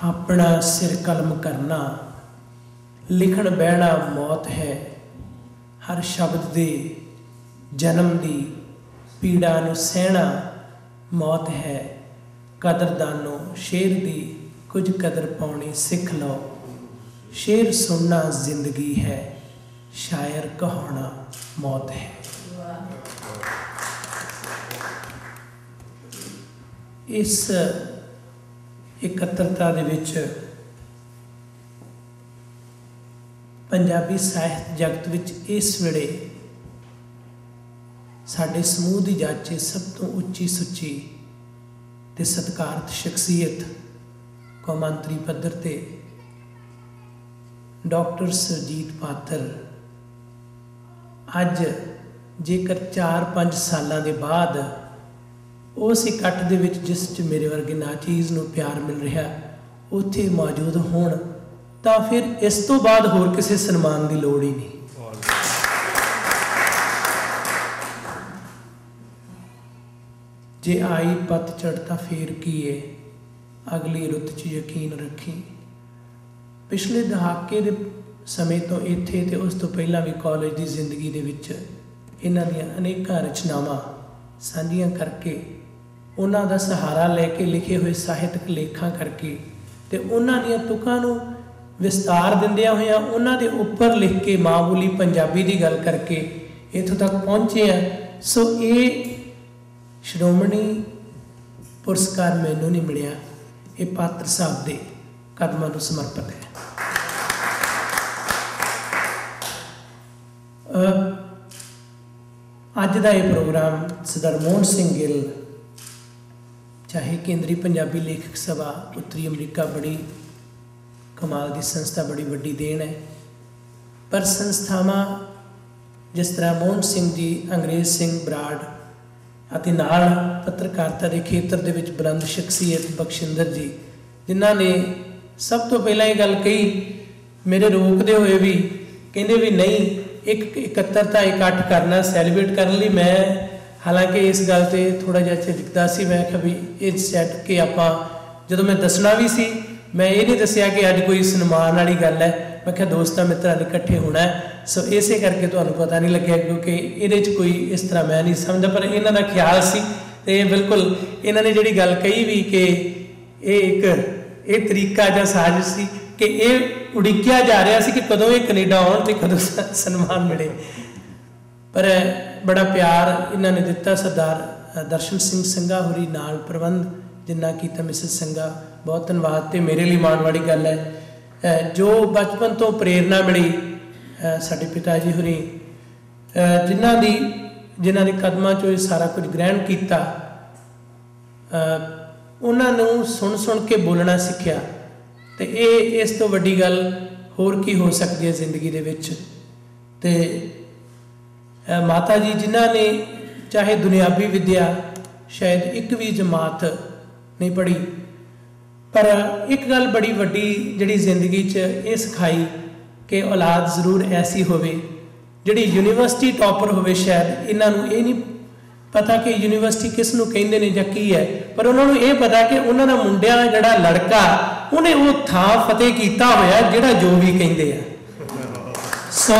अपना सिर कलम करना, लिखण बहना मौत है। हर शब्द दे जन्म दी पीड़ा नूं सहना मौत है। कदरदानो शेर दी कुछ कदर पाउणी सिख लो। शेर सुनना जिंदगी है, शायर कहाना मौत है। इस इकत्तरता दे विच पंजाबी साहित्य जगत विच इस वेले साडे समूह दी जाचे सब तो उच्ची सुच्ची ते सत्कारत शख्सियत कौमांतरी पद्धर ते डॉक्टर सुरजीत पात्र अज जेकर 4-5 सालों के बाद उस इकट्ठ दे विच जिस च मेरे वर्गे नाचीज़ नूं प्यार मिल रहा उत्थे मौजूद होण तां फिर इस तो बाद होर किसी सन्मान की लोड़ ही नहीं। जे आई पतझड़ तां फिर की है, अगली रुत च यकीन रखी। पिछले दहाके दे समय तो इत्थे ते उस तो पहला भी कॉलेज की जिंदगी दे विच इन्हां दीयां अनेकां रचनावां साझीआं करके उन्हां दा सहारा लैके लिखे हुए साहित्यक लेखां करके ते उन्हां दीयां तुकां नूं विस्तार दिंदियां होइआं उन्हां दे उपर लिख के माँ बोली पंजाबी की गल करके इत्थों तक पहुँचे हैं। सो ये श्रोमणी पुरस्कार मैनू नहीं मिलिया, ये पात्र साहब के कदमां नूं समर्पित है। अज का यह प्रोग्राम सरदार मोहन सिंह गिल चाहे केंद्रीय पंजाबी लेखक सभा उत्तरी अमरीका बड़ी कमाल की संस्था, बड़ी वड्डी देन है, पर संस्थावां जिस तरह मोहन सिंह जी, अंग्रेज सिंह बराड़ अते नाल पत्रकारिता के खेत्र दे विच बुलंद शख्सियत बख्शिंदर जी जिन्हां ने सब तो पहला ये गल कही, मेरे रोकते हुए भी कहते भी नहीं एक इकत्तरता इकट्ठ करना सैलीब्रेट करने लिए मैं हालांकि इस गल से थोड़ा जिहा झिझकदा सी। मैं कहा भी ये सैट के आपां जदों मैं दसना भी सी मैं ये नहीं दसिया कि अज कोई सन्मान वाली गल है, मैं क्या दोस्तां मित्रां ने इकट्ठे होना है। सो इसे करके तुहानूं पता नहीं लग्या क्योंकि ये कोई इस तरह मैं नहीं समझदा, पर इन्हां दा ख्याल सी ते बिल्कुल इन्हां ने जिहड़ी गल कही भी कि ये तरीका जां साजिश सी कि ये उड़िकिया जा रहा सी कि कदों ये कनेडा आउण ते कदों सन्मान मिले। पर बड़ा प्यार इन्हां ने दिता। सरदार दर्शन सिंह संघा होरी नाल प्रबंध जिन्ना कीता मिसिस संघा, बहुत धन्यवाद। तो मेरे लिए माण वाली गल है जो बचपन तो प्रेरणा मिली साडे पिता जी होरी जिन्हां दे कदमां चों सारा कुछ ग्रहण किया, उन्हां नूं सुन सुन के बोलना सीखिया। तो ये इस तो वड्डी गल होर की हो सकती है जिंदगी दे विच। ते माता जी जिन्हां ने चाहे दुनियावी विद्या शायद एक भी जमात नहीं पढ़ी, पर एक गल बड़ी वड्डी जिहड़ी जिंदगी च ये सिखाई कि औलाद जरूर ऐसी होवे जिहड़ी यूनीवर्सिटी टॉपर होवे। शायद इन्हां नूं ये नहीं पता कि यूनीवर्सिटी किस नूं कहिंदे ने जां की है, पर उन्होंने ये पता कि उन्हां दा मुंडिया जिहड़ा लड़का उन्हें वो थां फतेह कीता होया जिहड़ा जो भी कहिंदे आ। सो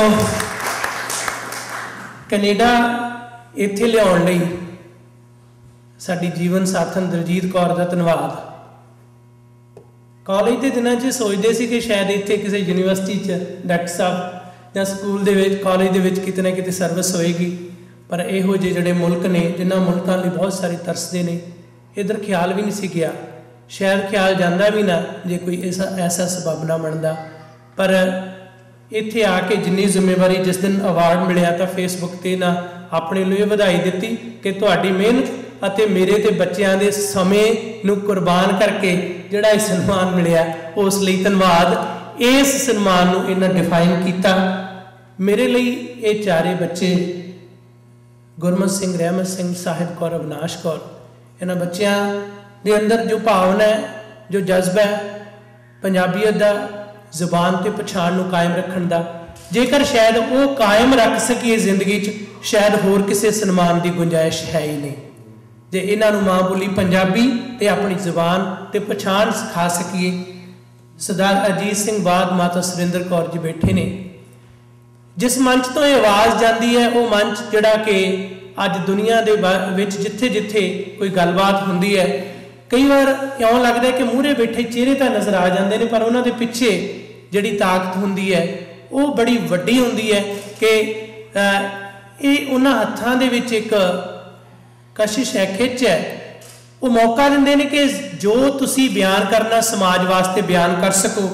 कनेडा इत्थे लियाउण लई साडी जीवन साथन दलजीत कौर दा धन्नवाद। कॉलेज के दिनों च सोचते सी कि शायद इत्थे किसी यूनीवर्सिटी डाक्टर साहब या स्कूल दे विच कॉलेज दे विच किते ना किते सर्विस होएगी, पर इहो जे जिहड़े मुल्क ने जिन्हां मुल्कां लई बहुत सारे तरसदे ने इधर ख्याल भी नहीं सी गया। शायद ख्याल जाता भी ना जे कोई ऐसा सबब ना बनता, पर इत्थे आके जिन्नी जिम्मेवारी जिस दिन अवार्ड मिलिया तो फेसबुक ते ना अपने लिए वधाई दी कि तुहाडी मेहनत अते मेरे ते बच्चों के समय नूं कुर्बान करके जिहड़ा सन्मान मिलिया उस लई धन्नवाद। इस सन्मान नूं इन्हां डिफाइन किया। मेरे लिए ये चारे बच्चे गुरमत सिंह, रहमत सिंह, साहिब कौर, अविनाश कौर, इन्हां बच्चों के अंदर जो भावना है, जो जज्बा है पंजाबीयत का, जुबान ते पछाण नूं कायम रखण दा, जेकर शायद वो कायम रख सकीए जिंदगी च, शायद होर किसी सन्मान की गुंजाइश है ही नहीं। जे इन्हां नूं माँ बोली पंजाबी ते अपनी जुबान ते पछाण सिखा सकीए। सरदार अजीत सिंह बाग, माता सुरिंदर कौर जी बैठे ने, जिस मंच तो ये आवाज़ जाती है वो मंच जिहड़ा कि अज दुनिया दे विच जिथे जिथे कोई गलबात हुंदी है, कई बार इउं लगता है कि मूहरे बैठे चेहरे तो नज़र आ जाते हैं, पर उन्होंने पिछे जिहड़ी ताकत हुंदी है वो बड़ी वड्डी हुंदी है कि ये उन्हां हत्थां दे विच एक कशिश है, खिच है। वो मौका दिंदे ने कि जो तुसी बयान करना समाज वास्ते बयान कर सको।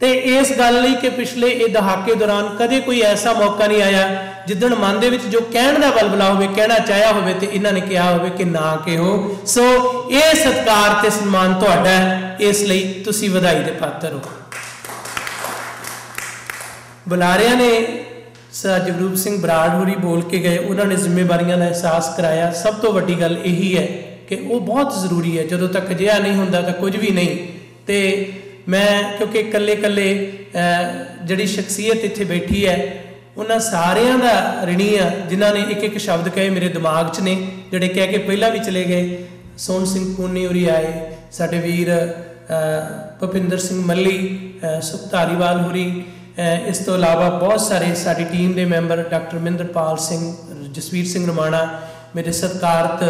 तो इस गल लई कि पिछले ये दहाके दौरान कदे कोई ऐसा मौका नहीं आया जिदन मन दे विच जो कहण दा बलबला होवे, कहना चाहया होवे ते इन्हां ने कहा होवे कि ना कहो। सो ये सत्कार ते सम्मान तुहाडा है, इसलिए तुसी वधाई दे पात्र हो। बुलारिया ने सर जगरूप सिंह बराड़ होरी बोल के गए, उन्होंने जिम्मेवारियां का एहसास कराया। सब तो वड्डी गल यही है कि वो बहुत जरूरी है, जदों तक अजिहा नहीं होंदा तो कुछ भी नहीं। तो मैं क्योंकि कल्ले कल्ले जिहड़ी शख्सियत इत्थे बैठी है उन्हां सारियां दा ऋणी आ, जिन्हां ने एक एक शब्द कहे मेरे दिमाग च ने, जिहड़े कह के पहला भी चले गए। सोहन सिंह पूनी होरी आए, साडे वीर भुपिंदर सिंह मल्ली, सुख धारीवाल होरी, इस तो इलावा बहुत सारे साडी टीम के मैंबर डॉक्टर महिंद्रपाल सिंह, जसवीर सिंह रमाणा, मेरे सत्कारत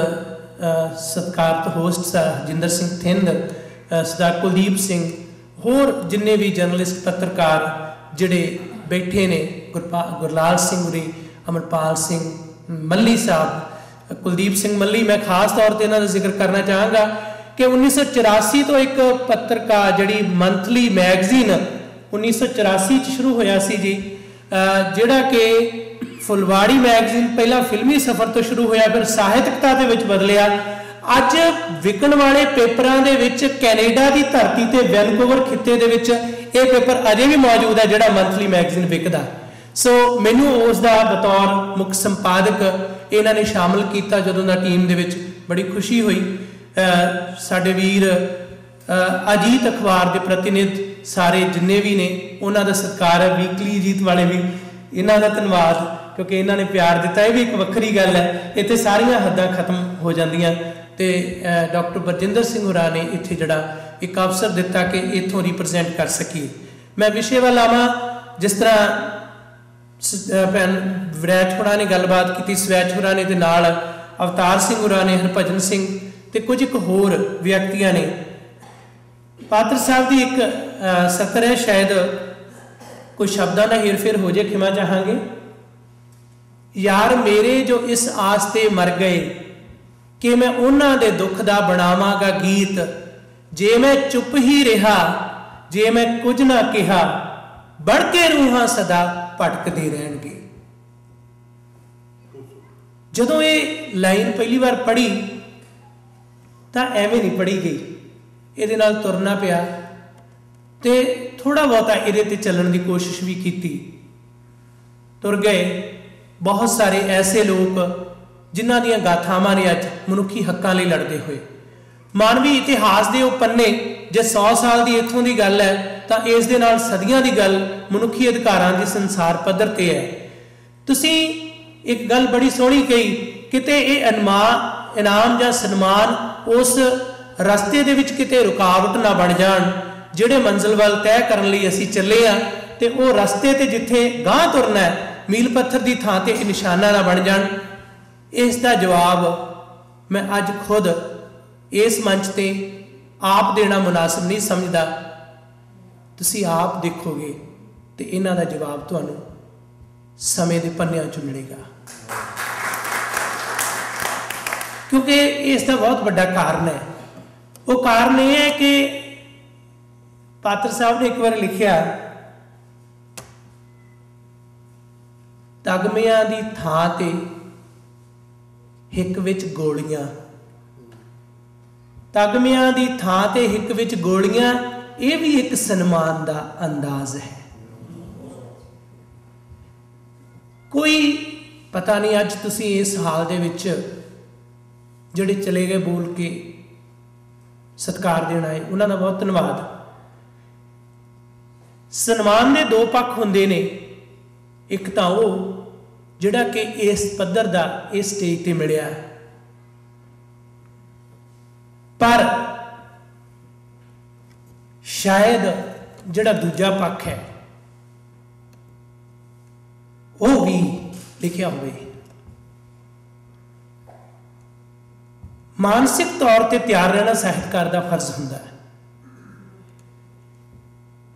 होस्ट हरजिंदर सिंह थिंद, सरदार कुलदीप सिंह, होर जिन्ने भी जर्नलिस्ट पत्रकार जिहड़े बैठे ने, गुरलाल सिंह होरी, अमरपाल सिंह मल्ली साहब, कुलदीप सिंह मल्ली, मैं खास तौर पर इन्हां दा जिक्र करना चाहांगा कि 1984 तो एक पत्रकार जिहड़ी मंथली मैगजीन 1984 शुरू होया सी जी, जिहड़ा कि फुलवाड़ी मैगजीन पहला फिल्मी सफ़र तो शुरू होया, फिर साहित्यकता दे विच बदलिया। अज विकण वाले पेपरां दे विच कैनेडा की धरती ते वैनकूवर खिते दे विच ये पेपर अजे भी मौजूद है जिहड़ा मंथली मैगजीन विकदा। सो मैनू उसका बतौर मुख संपादक इन्हां ने शामिल किया जदों दा टीम दे विच, बड़ी खुशी हुई। साडे वीर अजीत अखबार के प्रतिनिधि सारे जिन्ने भी ने उन्हां दा सत्कार है, वीकली अजीत वाले भी इन्हां दा धन्नवाद, क्योंकि इन्हां ने प्यार दिता। यह भी एक वक्री गल है, इत्थे सारियां हद्दां खत्म हो जांदियां। ते डॉक्टर बरजिंदर सिंह होरां ने इत्थे जिहड़ा एक अवसर दिता कि इत्थों रिप्रजेंट कर सकीए। मैं विषय वाल आवां, जिस तरह भैन वड़ैच होरां ने गलबात की, स्वैच होरां ने, ते नाल अवतार सिंह होरां ने, हरभजन सिंह ते कुछ एक होर व्यक्तियां ने। पात्र साहब की एक सतर है, शायद कोई शब्दां का हेर फेर हो जाए, खिमा चाहांगे। यार मेरे जो इस आस ते मर गए कि मैं उन्हां दे दुख दा बनावांगा गीत, जे मैं चुप ही रहा, जे मैं कुछ ना कहा, बढ़ के रूहां सदा भटकदे रहणगे। जदों ये लाइन पहली बार पढ़ी तो एवें नहीं पढ़ी गई, ये तुरना पिया ते थोड़ा बहुता ये चलने की कोशिश भी की। तुर गए बहुत सारे ऐसे लोग जिन्हां दीयां गाथावां ने अज मनुखी हक्कां लई लड़दे हुए। मानवी इतिहास के वो पन्ने जे 100 साल की इत्थों की गल है तो इस दे नाल सदियां की गल मनुखी अधिकारां की संसार पद्धर ते है। तुसी एक गल बड़ी सोहनी कही, किते ये इनाम या सन्मान उस रस्ते दे विच किते रुकावट ना बन जाण, जिहड़े मंजिल वाल तय करन लई असीं चले आ, ते वो रस्ते ते जिथे गांह तुरना है मील पत्थर की थां ते निशाना ना बन जाण। इसका जवाब मैं अज खुद इस मंच ते आप देना मुनासिब नहीं समझदा। तुसीं आप देखोगे तो इन्हां दा जवाब तुहानूं समय के पन्नियां चों मिलेगा, क्योंकि इसका बहुत बड़ा कारण है। वो कारण यह है कि पात्र साहब ने एक बार लिखिया, तगमियां दी थां ते हिक विच गोलियां, तगमियां दी थां ते हिक विच गोलियां, ये भी एक सन्मान दा अंदाज है। कोई पता नहीं अज तुसीं इस हाल दे विच ਜਿਹੜੇ ਚਲੇ ਗਏ ਬੋਲ ਕੇ ਸਤਿਕਾਰ ਦੇਣਾ है, उन्हों का बहुत धन्यवाद। सन्मान के दो पक्ष होंगे ने, एक तो वो जिहड़ा कि इस पद्धर का इस स्टेज पर मिलिया, पर शायद जिहड़ा दूजा पक्ष है वो भी लिखिया होवे। मानसिक तौर पर तैयार रहना साहित्यकार का फर्ज होंदा है।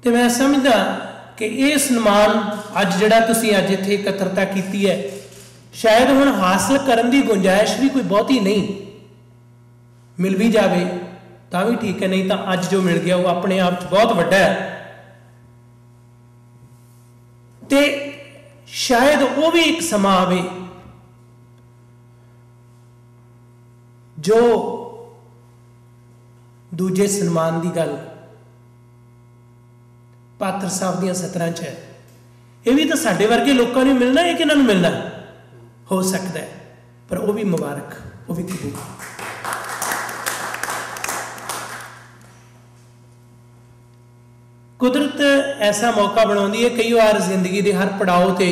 तो मैं समझदा कि ये सन्मान अज जिहड़ा तुसीं अज इत्थे इकत्तरता कीती है, शायद हुण हासिल करन दी गुंजाइश भी कोई बहुती नहीं, मिल भी जाए तां भी ठीक है, नहीं तो अज जो मिल गया वो अपने आप च बहुत वड्डा है। ते शायद वो भी एक समा आवे जो दूजे सन्मान की गल पात्र साहब दियां सतरां च है। ये भी तो साडे वर्गे लोगों ने मिलना है कि इन्होंने मिलना हो सकता है, पर वो भी मुबारक, वो भी कबूल। कुदरत ऐसा मौका बनाउंदी है, कई बार जिंदगी के हर पड़ाव से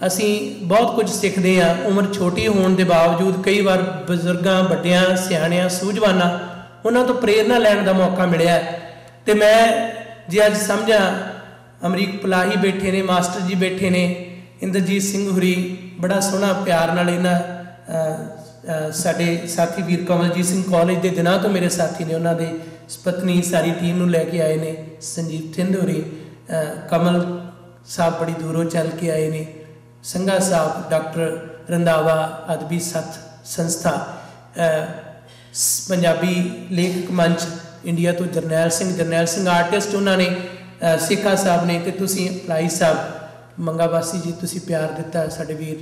असी बहुत कुछ सीखते हैं। उम्र छोटी होने के बावजूद कई बार बजुर्गों, वड्डियां, सियाणियां, सूझवाना उन्होंने तो प्रेरणा लैण का मौका मिलिया। तो मैं जे अज समझा अमरीक पलाही बैठे ने, मास्टर जी बैठे ने, इंद्रजीत सिंह हुरी बड़ा सोहना प्यार नाल इन्हां साडे साथी वीर कमलजीत सिंह कॉलेज के दिनों तो मेरे साथी ने, उन्होंने पत्नी सारी टीम नूं लैके आए ने, संजीव थिंद हुरी, कमल साहब बड़ी दूरों चल के आए ने, संघा साहब, डॉक्टर रंधावा अदबी सत्थ संस्था, पंजाबी लेखक मंच इंडिया तो जरनैल सिंह आर्टिस्ट उन्होंने, सिखा साहब ने, तो तुसीं भलाई साहब मंगावासी जी तुसीं प्यार दिता, साडे वीर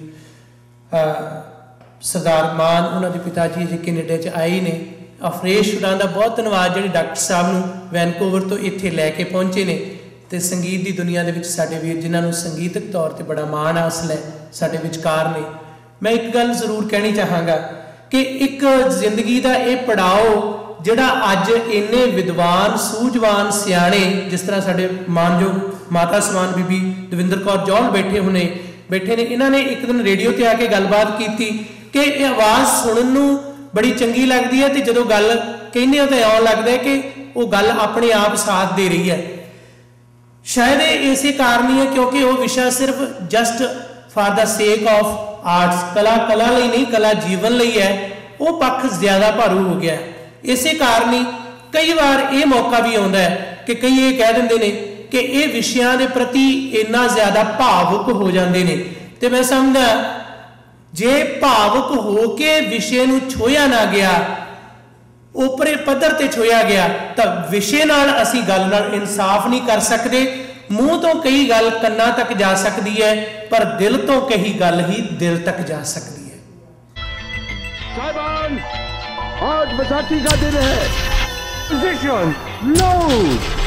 सरदार मान उन्होंने पिता जी जी कैनेडा च आए ने, अफरेश उन्हों का बहुत धन्यवाद जिहड़े डॉक्टर साहब नूं वैनकूवर तो इत्थे लैके पहुँचे ने। तो संगीत की दुनिया के साडे वीर जिन्होंने संगीतक तौर पर बड़ा मान हासिल है साडे विचकार ने। मैं एक गल जरूर कहनी चाहांगा कि एक जिंदगी का यह पड़ाव जिहड़ा अज इन्ने विद्वान, सूझवान, सियाणे जिस तरह साडे मानयोग माता समान बीबी दविंदर कौर जौहल बैठे ने, इन्होंने एक दिन रेडियो ते आके गलबात की कि यह आवाज़ सुनने नूं बड़ी चंगी लगती है, तो जो गल कहने तो इउं लगता है कि वो गल अपने आप साथ दे रही है। शायद इसे कारण ही है क्योंकि वो विषय सिर्फ just for the sake of arts, कला लई नहीं, कला जीवन लई है, वो पक्ष ज्यादा भारू हो गया। इसे कारण ही कई बार ये मौका भी आता है कि कई ये कह देंगे ने कि ये विषयों के प्रति इन्ना ज्यादा भावुक हो जाते हैं। तो मैं समझदा जे भावुक हो के विषय नूं छोया ना गया, उपरे पद्धर ते छोया गया, तो विषय नाल असी गल नाल इंसाफ नहीं कर सकते। मूँह तो कई गल कन्ना तक जा सकती है, पर दिल तो कही गल ही दिल तक जा सकती है। साहिबान, आज बैसाखी का दिन है। पोजीशन लो।